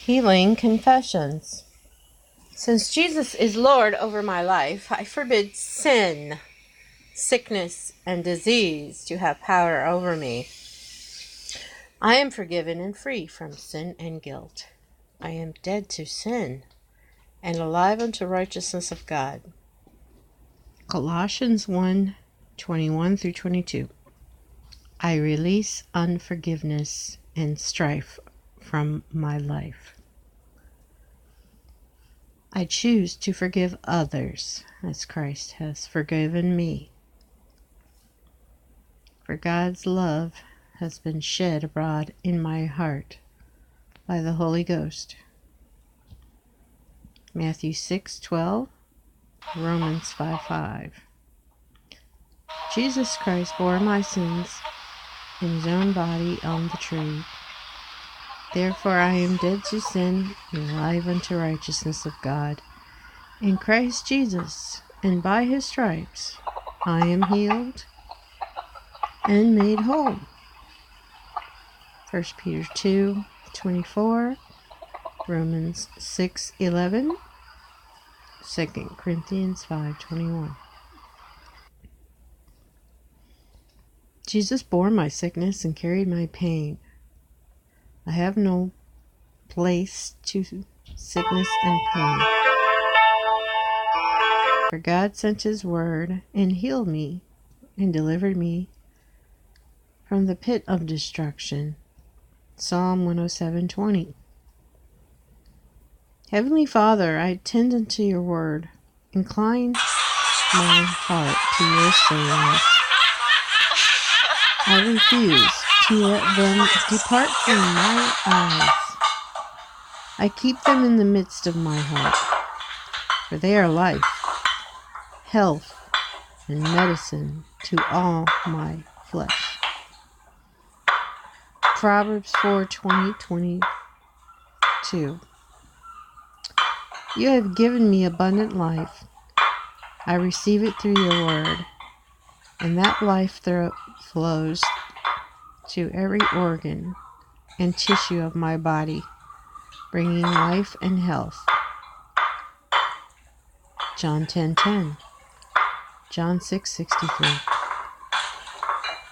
Healing Confessions. Since Jesus is Lord over my life, I forbid sin, sickness, and disease to have power over me. I am forgiven and free from sin and guilt. I am dead to sin and alive unto righteousness of God. Colossians 1:21-22. I release unforgiveness and strife from my life. I choose to forgive others as Christ has forgiven me. For God's love has been shed abroad in my heart by the Holy Ghost. Matthew 6:12, Romans 5:5. Jesus Christ bore my sins in his own body on the tree. Therefore I am dead to sin and alive unto righteousness of God. In Christ Jesus, and by his stripes, I am healed and made whole. 1 Peter 2:24, Romans 6:11, 2 Corinthians 5:21. Jesus bore my sickness and carried my pain. I have no place to sickness and pain. For God sent his word and healed me and delivered me from the pit of destruction. Psalm 107:20. Heavenly Father, I attend unto your word. Incline my heart to your sayings. I refuse to let them depart from my eyes. I keep them in the midst of my heart, for they are life, health, and medicine to all my flesh. Proverbs 4:20-22. You have given me abundant life. I receive it through your word, and that life flows to every organ and tissue of my body, bringing life and health. John 10:10. John 6:63.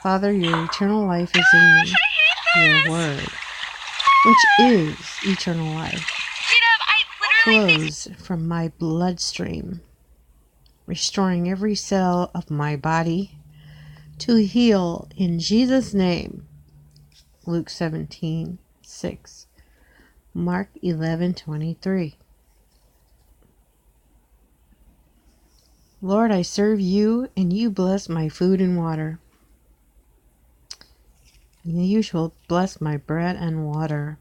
Father, your eternal life is in me, your word, which is eternal life, flows from my bloodstream, restoring every cell of my body to heal in Jesus' name. Luke 17:6. Mark 11:23. Lord, I serve you, and you bless my food and water. And you shall bless my bread and water.